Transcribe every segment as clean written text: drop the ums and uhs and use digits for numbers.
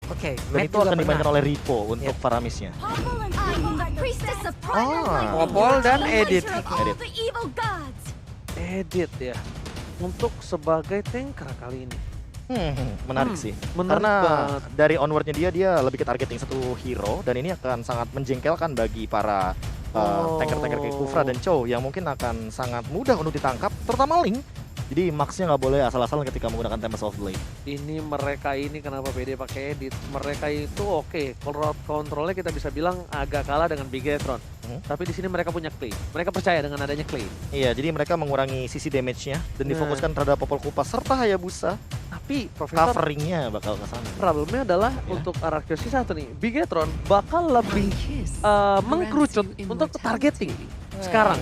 Oke, Dan itu akan dimainkan oleh Ripo untuk Faramisnya. Popol dan Edit. Edit. Edit ya. Untuk sebagai tanker kali ini. Menarik sih. Menarik Karena banget. dari onwardnya dia lebih ke targeting satu hero. Dan ini akan sangat menjengkelkan bagi para tanker-tanker kayak Kufra dan Chow yang mungkin akan sangat mudah untuk ditangkap, terutama Link. Jadi Max-nya nggak boleh asal-asalan ketika menggunakan Tempest of Blade. Ini mereka ini kenapa PD pakai Edit? Mereka itu oke, kalau kontrolnya kita bisa bilang agak kalah dengan Bigetron. Tapi di sini mereka punya clay. Mereka percaya dengan adanya clay. Iya, jadi mereka mengurangi sisi damage-nya dan Nah. difokuskan terhadap Popol Kupas serta Hayabusa. Tapi Profesor, Coveringnya bakal ke sana. problemnya adalah untuk Arceus satu nih, Bigetron bakal lebih mengkerucut untuk targeting sekarang.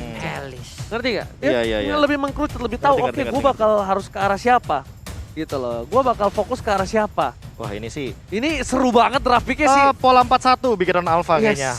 Ngerti gak? Iya. Lebih mengkerucut, lebih tahu Ngerti, oke ngerti, gue ngerti. bakal harus ke arah siapa. Gitu loh, gue bakal fokus ke arah siapa. Wah, ini sih Ini seru banget draft picknya sih. pola 4-1 Bigetron Alpha Yes. kayaknya.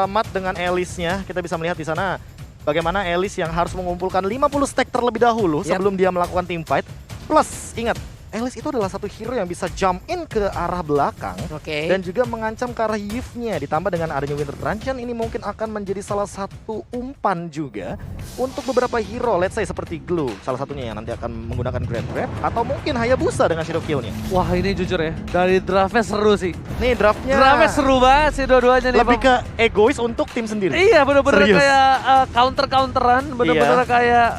Matt dengan Alice-nya, kita bisa melihat di sana bagaimana Alice yang harus mengumpulkan 50 stack terlebih dahulu sebelum dia melakukan team fight. Plus, ingat, Alice itu adalah satu hero yang bisa jump in ke arah belakang Oke. dan juga mengancam ke arah Yves-nya. Ditambah dengan adanya Winter Truncheon, ini mungkin akan menjadi salah satu umpan juga untuk beberapa hero, let's say seperti Glue, salah satunya yang nanti akan menggunakan Grand Grab, atau mungkin Hayabusa dengan Shadow Kill-nya. Wah ini jujur ya, dari draftnya seru sih. Nih draftnya Draftnya seru banget sih dua-duanya nih lebih Bang. ke egois untuk tim sendiri. Iya bener-bener Serius. kayak counter-counteran, bener-bener kayak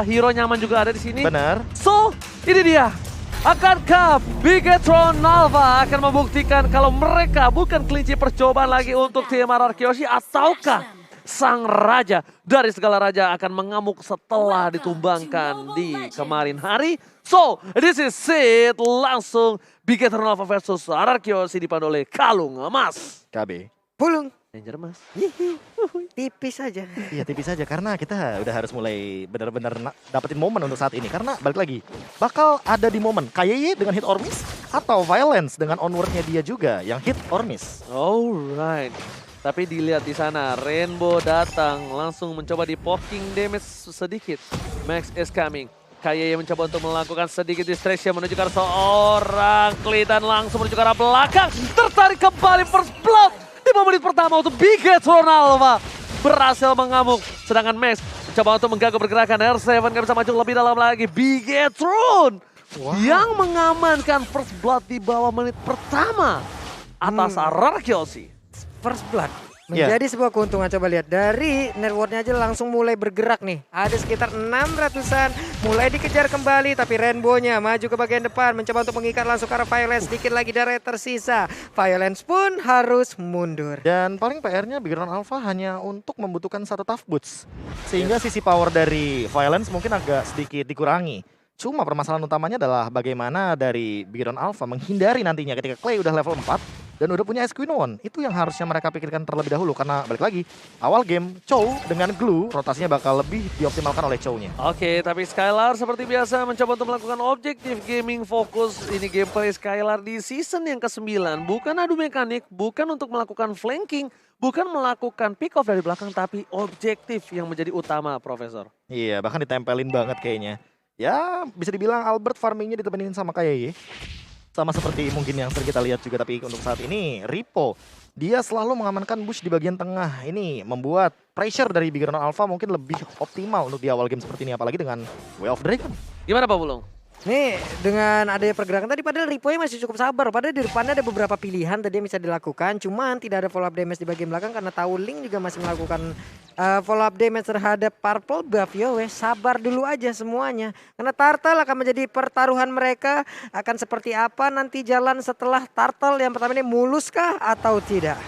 hero nyaman juga ada di sini. Benar. So, ini dia. Akankah Bigetron Alpha akan membuktikan kalau mereka bukan kelinci percobaan lagi untuk tim Arceus, ataukah sang raja dari segala raja akan mengamuk setelah ditumbangkan di kemarin hari? So, this is it. Langsung Bigetron Alpha versus Arceus dipandu oleh Kalung Emas. KB. Pulung. Danger Mas. Tipis aja. Iya tipis saja karena kita udah harus mulai benar-benar dapetin momen untuk saat ini. Karena balik lagi, bakal ada di momen KYY dengan hit or miss atau Violence dengan onwardnya dia juga yang hit or miss. Alright. Tapi dilihat di sana, Rainbow datang langsung mencoba di poking damage sedikit. Max is coming. KYY mencoba untuk melakukan sedikit distraction menuju ke arah seorang Klee dan langsung menuju ke arah belakang. Tertarik kembali first blood. 5 menit pertama untuk Bigetron Alpha berhasil mengamuk. Sedangkan Max mencoba untuk mengganggu pergerakan R7 gak bisa maju lebih dalam lagi. Bigetron yang mengamankan first blood di bawah menit pertama atas Arceus. First blood. Menjadi sebuah keuntungan, coba lihat dari networknya aja langsung mulai bergerak nih. Ada sekitar 600-an mulai dikejar kembali, tapi Rainbow-nya maju ke bagian depan mencoba untuk mengikat langsung ke arah Violence. Sedikit lagi darah tersisa, Violence pun harus mundur. Dan paling PR-nya Bigetron Alpha hanya untuk membutuhkan satu tough boots. Sehingga sisi power dari Violence mungkin agak sedikit dikurangi. Cuma permasalahan utamanya adalah bagaimana dari Bigetron Alpha menghindari nantinya ketika Clay udah level 4 dan udah punya Esquinoon. Itu yang harusnya mereka pikirkan terlebih dahulu karena balik lagi awal game Chow dengan Glue rotasinya bakal lebih dioptimalkan oleh Chow-nya. Oke, tapi Skylar seperti biasa mencoba untuk melakukan objektif gaming fokus. Ini gameplay Skylar di season yang ke-9. Bukan adu mekanik, bukan untuk melakukan flanking, bukan melakukan pick off dari belakang, tapi objektif yang menjadi utama, Profesor. Iya, bahkan ditempelin banget kayaknya. Ya, bisa dibilang Albert farmingnya ditemenin sama KYY. Sama seperti mungkin yang sering kita lihat juga, tapi untuk saat ini Ripo dia selalu mengamankan bush di bagian tengah. Ini membuat pressure dari Bigetron Alpha mungkin lebih optimal untuk di awal game seperti ini, apalagi dengan Way of Dragon. Gimana Pak Bulung? Nih dengan adanya pergerakan tadi padahal Ripo-nya masih cukup sabar. Padahal di depannya ada beberapa pilihan tadi yang bisa dilakukan. Cuman tidak ada follow up damage di bagian belakang karena tahu Link juga masih melakukan follow up damage terhadap Purple Buff. Yo weh, sabar dulu aja semuanya. Karena Turtle akan menjadi pertaruhan mereka. Akan seperti apa nanti jalan setelah Turtle yang pertama ini mulus kah atau tidak?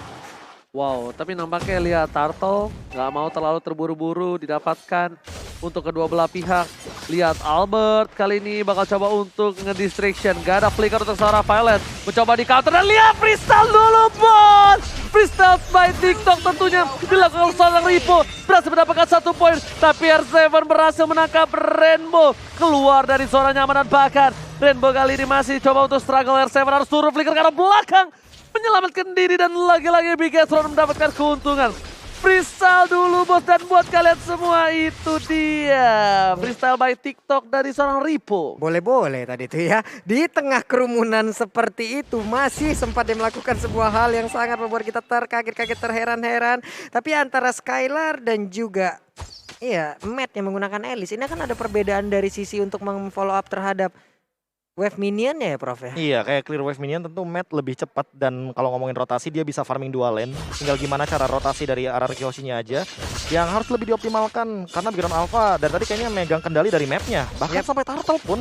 Wow, tapi nampaknya lihat Turtle nggak mau terlalu terburu-buru didapatkan untuk kedua belah pihak. Lihat Albert kali ini bakal coba untuk ngedistraction. Gak ada flicker untuk seorang Violet. Mencoba di counter dan lihat freestyle dulu bot. Freestyle by TikTok tentunya dilakukan seorang Ripo. Berhasil mendapatkan 1 poin. Tapi R7 berhasil menangkap Rainbow. Keluar dari zona nyaman dan bahkan Rainbow kali ini masih coba untuk struggle. R7 harus turun flicker ke arah belakang. Menyelamatkan diri dan lagi-lagi Bigetron mendapatkan keuntungan. freestyle dulu bos, dan buat kalian semua itu dia freestyle by TikTok dari seorang Ripo. Boleh-boleh tadi itu ya. Di tengah kerumunan seperti itu masih sempat dia melakukan sebuah hal yang sangat membuat kita terkaget-kaget, terheran-heran. Tapi antara Skylar dan juga Matt yang menggunakan Alice, ini kan ada perbedaan dari sisi untuk memfollow up terhadap wave minion ya Prof ya? Iya, kayak clear wave minion tentu Matt lebih cepat, dan kalau ngomongin rotasi dia bisa farming dua lane. Tinggal gimana cara rotasi dari arah Kyoshi-nya aja yang harus lebih dioptimalkan, karena Background Alpha dari tadi kayaknya megang kendali dari mapnya. Bahkan sampai turtle pun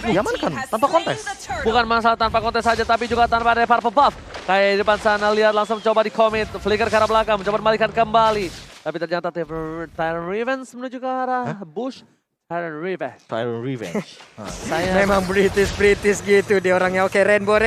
diamankan tanpa kontes. Bukan masalah tanpa kontes saja, tapi juga tanpa ada purple buff. Kayak di depan sana, lihat langsung coba di commit, flicker ke arah belakang, mencoba membalikan kembali. Tapi ternyata Tyrant Revenge menuju ke arah bush. Tyrant Revenge. Saya Memang British gitu dia orangnya. Oke, Rainbow.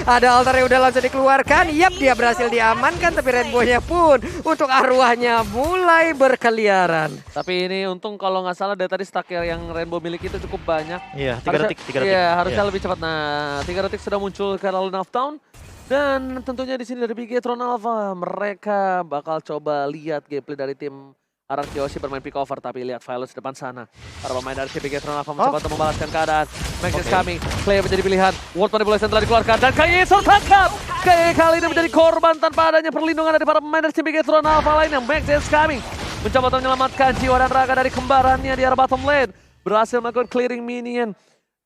Ada altar yang udah langsung dikeluarkan. Yap, dia berhasil diamankan, tapi Rainbow-nya pun untuk arwahnya mulai berkeliaran. Tapi ini untung kalau nggak salah dari tadi stack yang Rainbow miliki itu cukup banyak. Iya, 3 detik. Iya, harusnya lebih cepat. Nah, 3 detik sudah muncul ke arah Lune of Town. Dan tentunya di sini dari Bigetron Alpha, mereka bakal coba lihat gameplay dari tim Arah Kyoshi bermain pick over, tapi lihat Violence depan sana. Para pemain dari Bigetron Alpha mencoba untuk membalaskan keadaan. Max is coming, Clay menjadi pilihan. World Manipulation telah dikeluarkan dan KYE tertangkap. KYE kali ini menjadi korban tanpa adanya perlindungan dari para pemain dari Bigetron Alpha lainnya. Max is coming, mencoba untuk menyelamatkan jiwa dan raga dari kembarannya di arah bottom lane. Berhasil melakukan clearing minion.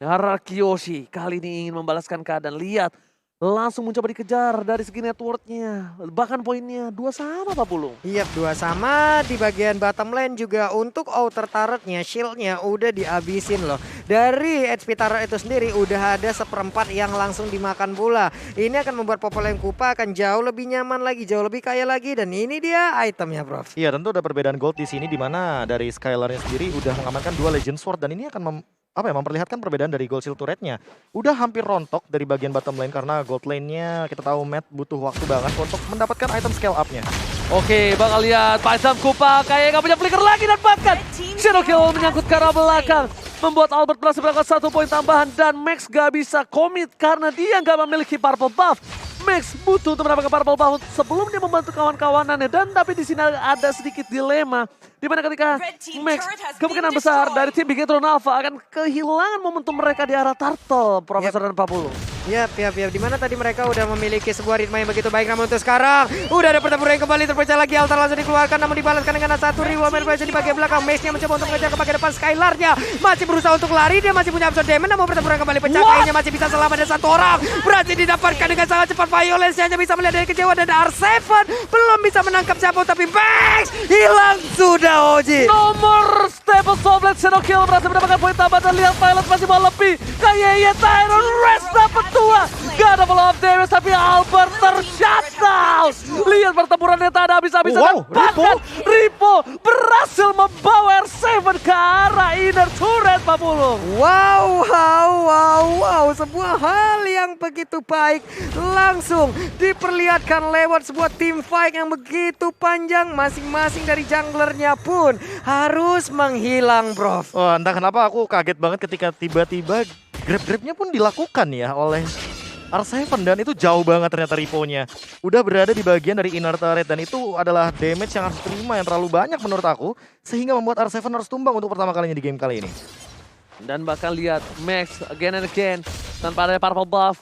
Arah Kyoshi kali ini ingin membalaskan keadaan. Lihat, langsung mencoba dikejar dari segi networknya. Bahkan poinnya 2 sama Pak Pulung. Iya, 2 sama. Di bagian bottom lane juga untuk outer turretnya, shieldnya udah dihabisin loh. Dari HP turret itu sendiri udah ada 1/4 yang langsung dimakan pula. Ini akan membuat Popoleng Kupa akan jauh lebih nyaman lagi, jauh lebih kaya lagi. Dan ini dia itemnya Prof. Iya, tentu ada perbedaan gold di sini, di mana dari Skylar-nya sendiri udah mengamankan 2 Legend Sword, dan ini akan memperlihatkan perbedaan dari gold shield turretnya. Udah hampir rontok dari bagian bottom lane, karena gold lane-nya kita tahu Matt butuh waktu banget untuk mendapatkan item scale up-nya. Oke, bakal lihat Python Kupa kayak gak punya flicker lagi, dan bahkan Shadow Kill menyangkut ke arah belakang. Membuat Albert berhasil mendapatkan 1 poin tambahan, dan Max gak bisa commit karena dia gak memiliki purple buff. Max butuh untuk mendapatkan purple buff sebelum dia membantu kawan-kawanannya, dan tapi di sini ada sedikit dilema. Dimana ketika Max kemungkinan besar dari tim Bigetron Alpha akan kehilangan momentum mereka di arah turtle, Profesor dan Pak Pulung. Yap. Dimana tadi mereka udah memiliki sebuah ritme yang begitu baik, namun untuk sekarang udah ada pertempuran yang kembali terpecah lagi. Altar langsung dikeluarkan, namun dibalaskan dengan satu reward di bagian belakang. Mace-nya mencoba untuk mengejar ke bagian depan. Skylar-nya masih berusaha untuk lari, dia masih punya absorb damage, namun pertempuran kembali pecah. Kayaknya masih bisa selamat, dan 1 orang berhasil didapatkan dengan sangat cepat. Violence hanya bisa melihat dari kejauhan, dan R7 belum bisa menangkap siapa, tapi Max hilang sudah Oji. Nomor Stable Soblet Shadow Kill berhasil mendapatkan poin tambah, dan lihat Violence masih mau lebih. Kayaknya Tyron Rest dapat 2. Gak ada follow up damage, tapi Albert tershutdown. Lihat pertempurannya tak ada habis-habisan, dan bahkan Ripo berhasil membawa R7 ke arah inner turret Pak Pulung. Wow. Sebuah hal yang begitu baik langsung diperlihatkan lewat sebuah team fight yang begitu panjang. Masing-masing dari junglernya pun harus menghilang, Prof. Wah, entah kenapa aku kaget banget ketika tiba-tiba grab-grabnya pun dilakukan ya oleh R7, dan itu jauh banget ternyata Ripo-nya. Udah berada di bagian dari inner turret, dan itu adalah damage yang harus terima yang terlalu banyak menurut aku, sehingga membuat R7 harus tumbang untuk pertama kalinya di game kali ini. Dan bahkan lihat Max again and again tanpa ada purple buff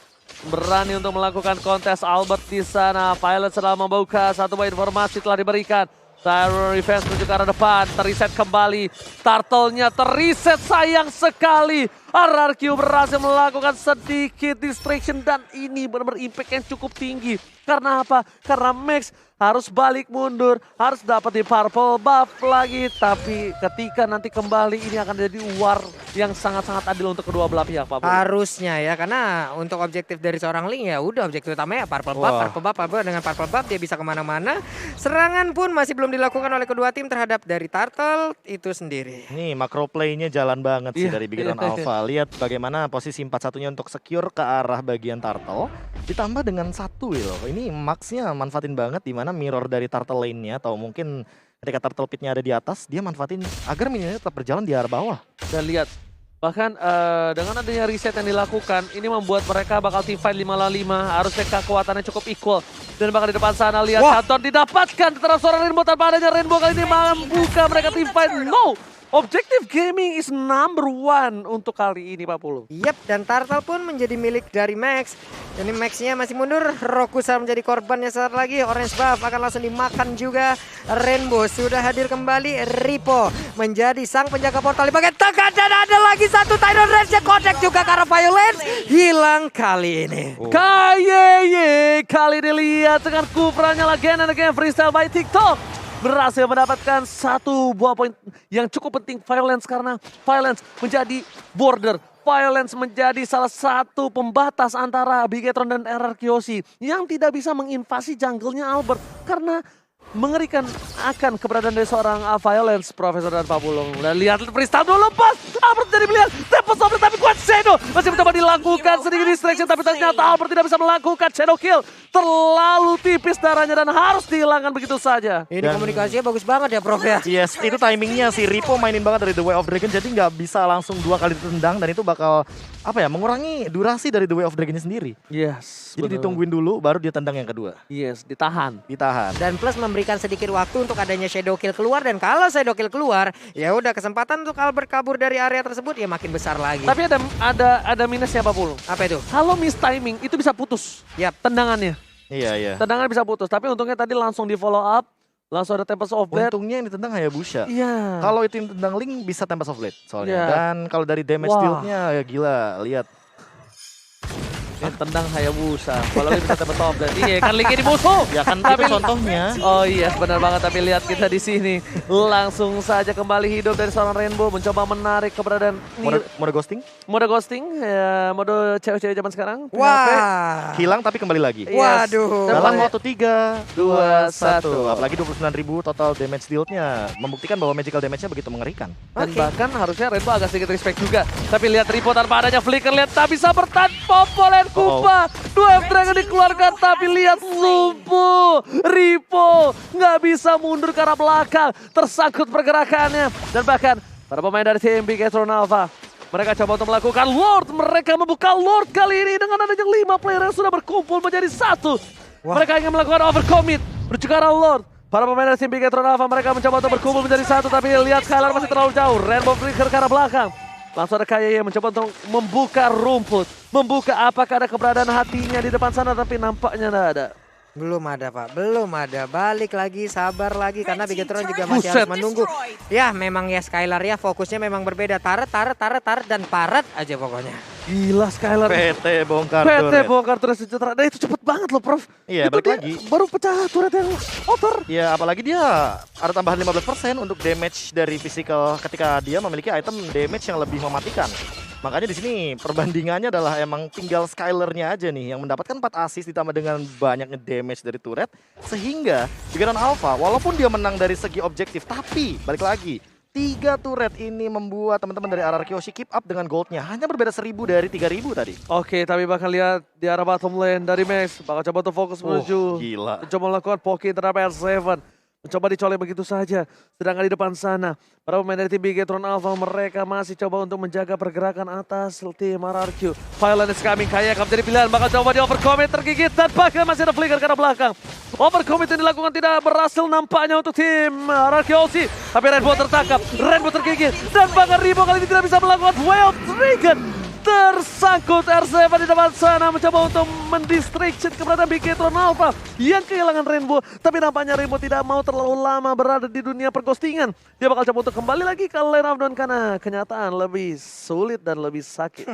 berani untuk melakukan kontes. Albert di sana, Violet sedang membuka satu buah informasi telah diberikan. Tyron Revenge menuju ke arah depan, terreset kembali. Turtle-nya terreset, sayang sekali. RRQ berhasil melakukan sedikit distraction, dan ini benar-benar impact yang cukup tinggi. Karena apa? Karena Max harus balik mundur, harus dapat di purple buff lagi. Tapi ketika nanti kembali, ini akan jadi war yang sangat-sangat adil untuk kedua belah pihak, Pak. Harusnya ya, karena untuk objektif dari seorang Ling ya udah objektif utamanya purple buff. Dengan purple buff dia bisa kemana-mana. Serangan pun masih belum dilakukan oleh kedua tim terhadap dari Turtle itu sendiri. Nih macro play-nya jalan banget sih dari Bigetron Alpha. Lihat bagaimana posisi 4-1-nya untuk secure ke arah bagian Turtle. Ditambah dengan 1 loh. Ini Max-nya manfaatin banget, di mana mirror dari Turtle lane-nya, atau mungkin ketika Turtle pit-nya ada di atas, dia manfaatin agar minionnya tetap berjalan di arah bawah. Dan lihat, bahkan dengan adanya reset yang dilakukan, ini membuat mereka bakal team fight 5 lawan 5. Harusnya kekuatannya cukup equal. Dan bahkan di depan sana lihat Wah. Chanton didapatkan terhadap seorang Rainbow tanpa adanya Rainbow kali ini membuka mereka tim fight. No! Objective Gaming is number 1 untuk kali ini Pak Pulu. Yap, dan Turtle pun menjadi milik dari Max. Ini Max-nya masih mundur, Rokusa menjadi korbannya saat lagi. Orange buff akan langsung dimakan juga. Rainbow sudah hadir kembali. Ripo menjadi sang penjaga portal di bagian tengah. Dan ada lagi satu Tidal Rage-nya connect juga karena Violence hilang kali ini. Kayeye kali ini lihat dengan kuperannya again and again freestyle by TikTok. Berhasil mendapatkan satu buah poin yang cukup penting Violence karena Violence menjadi border. Violence menjadi salah satu pembatas antara Bigetron dan RRQC yang tidak bisa menginvasi jungle-nya Albert karena mengerikan akan keberadaan dari seorang Violence, Profesor dan Pak Pulung. Dan lihat freestyle dulu lepas. Albert jadi melihat Tempest of the tapi kuat Shadow masih mencoba dilakukan sedikit distraction tapi ternyata Albert tidak bisa melakukan Shadow Kill. Terlalu tipis darahnya dan harus dihilangkan begitu saja. Ini komunikasinya bagus banget ya Prof ya. Yes, itu timingnya si Ripo mainin banget dari The Way of Dragon, jadi nggak bisa langsung 2 kali ditendang dan itu bakal mengurangi durasi dari The Way of Dragon-nya sendiri. Yes. Jadi betul. ditungguin dulu baru dia tendang yang kedua. Yes, ditahan. Ditahan. Dan plus memberikan sedikit waktu untuk adanya Shadow Kill keluar. Dan kalau Shadow Kill keluar, ya udah kesempatan untuk Albert kabur dari area tersebut ya makin besar lagi. Tapi ada minusnya Pak Pulung. Apa itu? Kalau miss timing itu bisa putus. Yap. Tendangannya. Iya. Tendangan bisa putus. Tapi untungnya tadi langsung di follow up. Langsung ada Tempest of Blade. Untungnya yang ditendang Hayabusa. Iya. Kalau itu yang tendang Link bisa Tempest of Blade soalnya. Iya. Dan kalau dari damage Wah. deal-nya ya gila, lihat. Tendang Hayabusa. Kalau Link bisa Tempest of Blade. Iya kan Link ini musuh. Ya kan itu contohnya. Oh iya benar banget, tapi lihat kita di sini langsung saja kembali hidup dari seorang Rainbow mencoba menarik keberadaan Mode ghosting mode ghosting ya, mode cewek-cewek zaman sekarang. Wah. hilang tapi kembali lagi. Yes. Waduh. Dan Dalam bahkan- waktu 3, 2, 1. 1. Apalagi 29.000 total damage deal-nya membuktikan bahwa magical damage-nya begitu mengerikan. Dan Oke. bahkan harusnya Rainbow agak sedikit respect juga. Tapi lihat Ripo tanpa adanya flicker, lihat tak bisa bertahan Popolen Kupa. Dua Dragon dikeluarkan tapi lihat lumpuh. Ripo nggak bisa mundur ke arah belakang. Tersangkut pergerakannya. Dan bahkan para pemain dari tim Bigetron Alpha, mereka coba untuk melakukan Lord. Mereka membuka Lord kali ini dengan adanya 5 player yang sudah berkumpul menjadi satu. Wah. Mereka ingin melakukan overcommit. Menuju ke arah Lord. Para pemain dari tim Bigetron Alpha mereka mencoba untuk berkumpul menjadi satu. Tapi lihat Skylar masih terlalu jauh. Rainbow flicker ke arah belakang. Langsung ada Kayeye yang mencoba untuk membuka rumput. Membuka apakah ada keberadaan hatinya di depan sana. Tapi nampaknya tidak ada. Belum ada Pak, belum ada. Balik lagi, sabar lagi karena Bigetron juga masih Buset. harus menunggu. Ya memang ya Skylar ya fokusnya memang berbeda. Taret dan paret aja pokoknya. Gila Skylar. PT bongkar PT turret. bongkar turret sejahtera. Nah itu cepet banget loh Prof. Iya, Itu balik dia lagi. baru pecah turret yang over. Ya apalagi dia ada tambahan 15% untuk damage dari physical ketika dia memiliki item damage yang lebih mematikan. Makanya di sini perbandingannya adalah emang tinggal Skylar-nya aja nih yang mendapatkan 4 assist ditambah dengan banyaknya damage dari turret. Sehingga Bigetron Alpha walaupun dia menang dari segi objektif tapi balik lagi 3 turret ini membuat teman-teman dari RRQC keep up dengan goldnya. Hanya berbeda 1000 dari 3000 tadi. Oke, tapi bakal lihat di arah bottom lane dari Max. Bakal coba untuk fokus menuju. Gila. Mencoba melakukan poking terhadap R7. Mencoba dicolek begitu saja. Sedangkan di depan sana, para pemain dari tim Bigetron Alpha mereka masih coba untuk menjaga pergerakan atas tim RRQ. Violence is coming, Kayeye akan menjadi pilihan. Bakal coba di overcommit, tergigit dan bahkan masih ada flicker ke arah belakang. Overcommit yang dilakukan tidak berhasil nampaknya untuk tim RRQ. Tapi Rainbow tertangkap, Rainbow tergigit. Dan bahkan Ripo kali ini tidak bisa melakukan Way of Dragon. Tersangkut R7 di depan sana mencoba untuk mendistraction keberadaan Bigetron Alpha yang kehilangan Rainbow. Tapi nampaknya Rainbow tidak mau terlalu lama berada di dunia perghostingan. Dia bakal coba untuk kembali lagi ke lane of down karena kenyataan lebih sulit dan lebih sakit.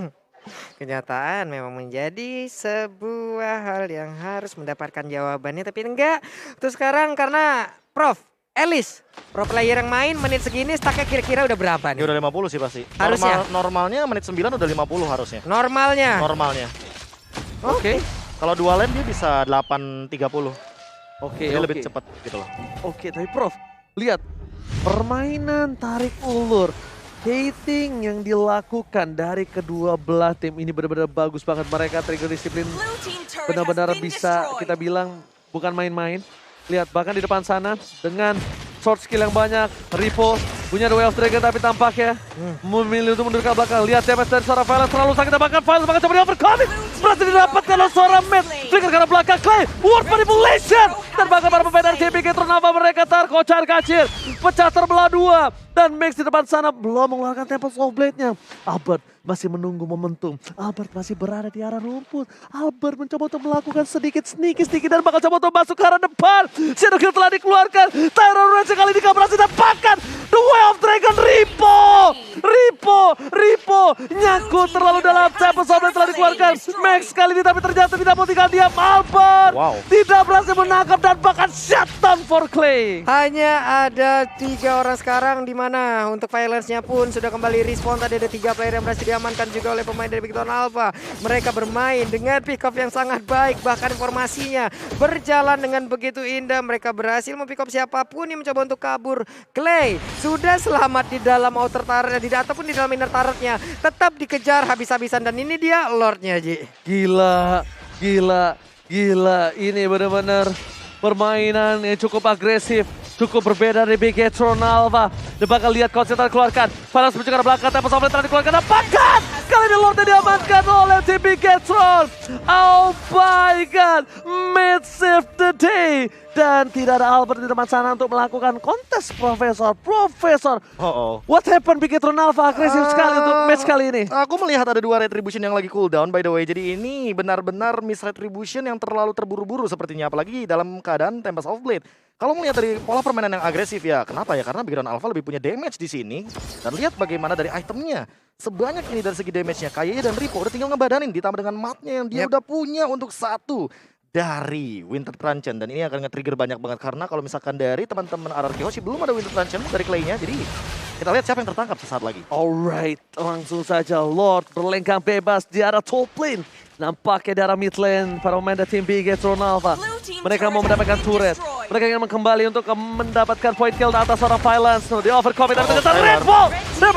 Kenyataan memang menjadi sebuah hal yang harus mendapatkan jawabannya tapi enggak. Terus sekarang karena Prof Elis, pro player yang main menit segini stacknya kira-kira udah berapa nih? Ya udah 50 sih pasti. Harusnya. Normalnya menit 9 udah 50 harusnya. Normalnya. Normalnya. Oke. Kalau dua lane dia bisa 8.30. Oke, Jadi lebih oke. cepat gitu loh. Oke, tapi Prof, lihat permainan tarik ulur, hating yang dilakukan dari kedua belah tim ini benar-benar bagus banget. Mereka trigger disiplin benar-benar bisa kita bilang bukan main-main. Lihat bahkan di depan sana dengan short skill yang banyak, Ripo Punya The Way of Dragon tapi tampaknya memilih untuk mundur ke belakang. Lihat damage dari seorang Violence terlalu sakit, bahkan Violence bahkan coba di overcoming. Berhasil didapatkan oleh seorang Matt. Flicker ke arah belakang, Clay, World Manipulation. Dan bahkan para pemain dari TP Gatron Alpha mereka terkocar kacir. Pecah terbelah dua. Dan Max di depan sana belum mengeluarkan Tempest of Blade-nya. Albert masih menunggu momentum. Albert masih berada di arah rumput. Albert mencoba untuk melakukan sedikit sneaky dan bakal coba untuk masuk ke arah depan. Shadow Kill telah dikeluarkan. Tyrant Rage kali ini gak berhasil dapatkan. The Way of Dragon, Ripo nyangkut terlalu dalam. Tempest of Blade telah dikeluarkan. Max kali ini tapi ternyata tidak mau tinggal diam. Albert tidak berhasil menangkap dan bahkan shutdown for Clay. Hanya ada 3 orang sekarang, di mana untuk Violence-nya pun sudah kembali respawn. Tadi ada 3 player yang berhasil diamankan juga oleh pemain dari Bigton Alpha. Mereka bermain dengan pick off yang sangat baik, bahkan formasinya berjalan dengan begitu indah. Mereka berhasil mempick off siapapun yang mencoba untuk kabur. Clay sudah selamat di dalam outer turret ataupun di dalam inner turretnya, tetap dikejar habis-habisan, dan ini dia Lordnya, Ji. Gila. Ini benar-benar permainan yang cukup agresif. Cukup berbeda dari Bigetron Alpha. Dia bakal lihat konsentrat keluarkan. Violence mencegah ke belakang. Tempest of Blade telah dikeluarkan. Dapatkan! Kali ini Lordnya diamankan oleh tim Bigetron. Oh my god. Mid save the day. Dan tidak ada Albert di depan sana untuk melakukan kontes Profesor. What happened? Bigetron Alpha agresif sekali untuk match kali ini. Aku melihat ada 2 retribution yang lagi cooldown by the way. Jadi ini benar-benar miss retribution yang terlalu terburu-buru sepertinya. Apalagi dalam keadaan Tempest of Blade. Kalau melihat dari pola permainan yang agresif ya, kenapa ya? Karena Bigetron Alpha lebih punya damage di sini. Dan lihat bagaimana dari itemnya. Sebanyak ini dari segi damage-nya, Kaye dan Ripo udah tinggal ngebadanin. Ditambah dengan matnya yang dia udah punya untuk 1 dari Winter Truncheon. Dan ini akan nge-trigger banyak banget. Karena kalau misalkan dari teman-teman RRQ Hoshi belum ada Winter Truncheon dari Clay-nya. Jadi kita lihat siapa yang tertangkap sesaat lagi. Alright, langsung saja Lord berlengkang bebas di arah top lane. Nampaknya di arah mid lane para pemain dari tim Bigetron Alpha. Mereka mau mendapatkan turret. Mereka ingin kembali untuk mendapatkan point kill atas seorang Violence. Di overcommit tapi ternyata Rainbow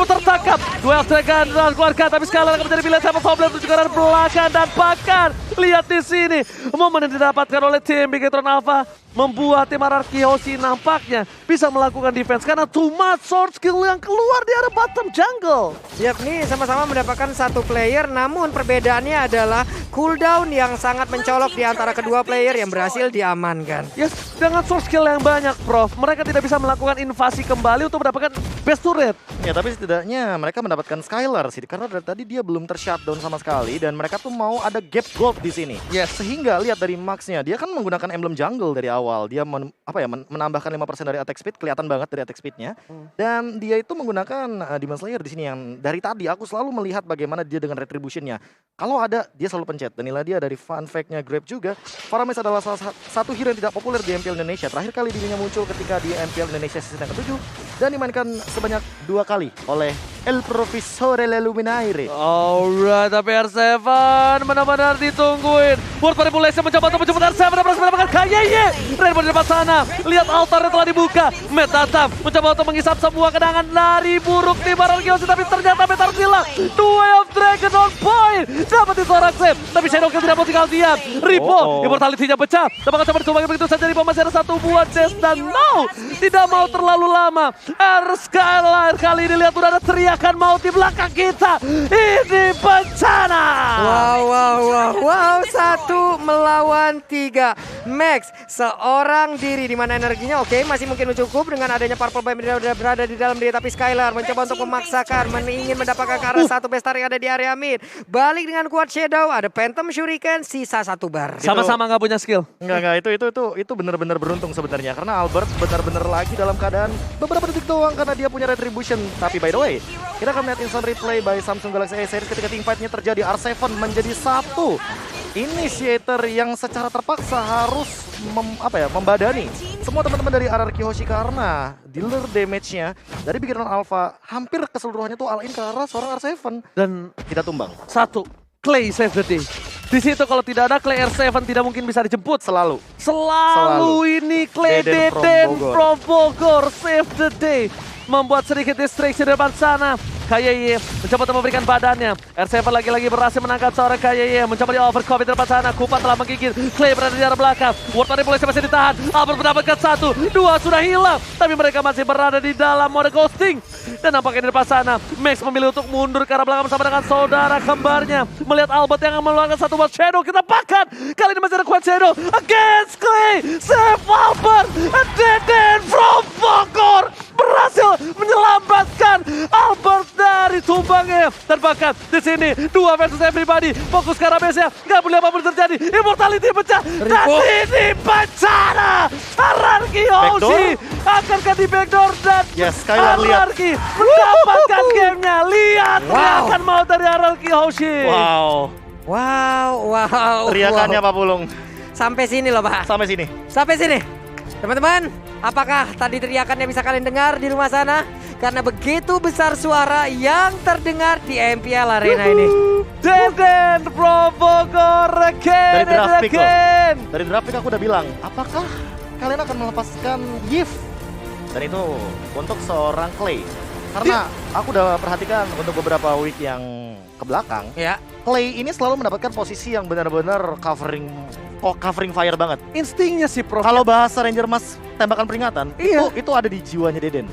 tertangkap. Duel Dragon dan keluarga, tapi sekali lagi menjadi pilihan Tempest of Blade menuju ke arah belakang. Dan bahkan lihat di sini momen yang didapatkan oleh tim Bigetron Alpha membuat tim RRQ Hoshi nampaknya bisa melakukan defense karena too much sword skill yang keluar di arah bottom jungle. Yap, nih sama-sama mendapatkan 1 player, namun perbedaannya adalah cooldown yang sangat mencolok di antara kedua player yang berhasil diamankan. Yes, dengan sword skill yang banyak, Prof, mereka tidak bisa melakukan invasi kembali untuk mendapatkan best turret. Ya, tapi setidaknya mereka mendapatkan Skylar sih, karena dari tadi dia belum tershutdown sama sekali dan mereka tuh mau ada gap gold di sini. Yes. Sehingga lihat dari Max-nya, dia kan menggunakan emblem jungle dari awal. Dia menambahkan 5% dari attack speed, kelihatan banget dari attack speed-nya. Dan dia itu menggunakan Demon Slayer di sini yang dari tadi aku selalu melihat bagaimana dia dengan retribution-nya. Kalau ada, dia selalu pencet. Dan inilah dia dari fun fact-nya Grab juga. Faramis adalah salah satu hero yang tidak populer di MPL Indonesia. Terakhir kali dirinya muncul ketika di MPL Indonesia season yang ke-7 dan dimainkan sebanyak 2 kali oleh El Profesore Leluminaire. Alright, tapi R7 benar-benar ditungguin. World Manipulation mencoba untuk menjemput R7 dan berhasil mendapatkan Kayeye. Rainbow di depan sana. Lihat altarnya telah dibuka. Matt datang mencoba untuk mengisap semua kenangan dari buruk tim RRQ Hoshi, tapi ternyata Matt harus hilang. The Way of Dragon on point. Dapat di seorang save, tapi Shadow Kill tidak mau tinggal diam. Ripo, immortality-nya pecah. Tapi coba dicoba begitu saja. Ripo masih ada 1 buah dash dan no, tidak mau terlalu lama. Skylar kali ini lihat udah ada teriakan maut di belakang kita. Ini bencana. Wow, 1 melawan 3. Max seorang diri, di mana energinya masih mungkin cukup dengan adanya Purple Bomb yang berada di dalam dia, tapi Skylar mencoba untuk memaksakan, ingin mendapatkan ke arah 1 bestar yang ada di area mid. Balik dengan kuat Shadow, ada Phantom Shuriken, sisa 1 bar. Sama-sama nggak punya skill. Enggak, itu benar-benar beruntung sebenarnya karena Albert benar-benar lagi dalam keadaan beberapa detik doang karena dia punya retribution. Tapi by the way, kita akan melihat instant replay by Samsung Galaxy A series ketika teamfight-nya terjadi. R7 menjadi 1 initiator yang secara terpaksa harus membadani semua teman-teman dari RRQ Hoshi karena dealer damage-nya dari Bigetron Alpha hampir keseluruhannya tuh all-in ke arah seorang R7 Dan tidak tumbang. 1, Clay save the day. Di situ kalau tidak ada Clay R7 tidak mungkin bisa dijemput. Selalu ini Clay Deden Deden from from Bogor save the day. membuat sedikit distraction di depan sana. KYY mencoba untuk memberikan badannya. R7 lagi-lagi berhasil menangkap seorang KYY. Mencoba di overcopy di depan sana. Kupat telah menggigit. Clay berada di arah belakang. Ward Manipulation masih ditahan. Albert mendapatkan 1, 2 sudah hilang. Tapi mereka masih berada di dalam mode ghosting. Dan nampaknya di depan sana, Max memilih untuk mundur ke arah belakang bersama dengan saudara kembarnya. Melihat Albert yang mengeluarkan satu Wild Shadow. Kita pakan. Kali ini masih ada Quad Shadow against Clay. Save Albert. And then from Bogor berhasil menyelamatkan Albert dari tumbangnya. Dan bahkan di sini 2 versus everybody. Fokus ke arah base-nya. Nggak boleh apapun terjadi. Immortality pecah. Dan ini bencana. Anarki Hoshi akankah di backdoor dan Yes, Skylar lihat. Anarki mendapatkan gamenya. Lihat teriakan mau dari Anarki Hoshi. Wow. Wow. Teriakannya Pak Pulung. Sampai sini loh Pak. Sampai sini. Sampai sini. Teman-teman, apakah tadi teriakannya bisa kalian dengar di rumah sana? Karena begitu besar suara yang terdengar di MPL Arena ini. Deden from Bogor again Dari draft and pick loh. again. Dari draft pick aku udah bilang, apakah kalian akan melepaskan Yif? Dan itu untuk seorang Clay. Karena aku udah perhatikan untuk beberapa week yang ke belakang, Ya. Clay ini selalu mendapatkan posisi yang benar-benar covering fire banget. Instingnya sih Prof. Kalau bahasa Ranger Mas tembakan peringatan, Iya. itu ada di jiwanya Deden.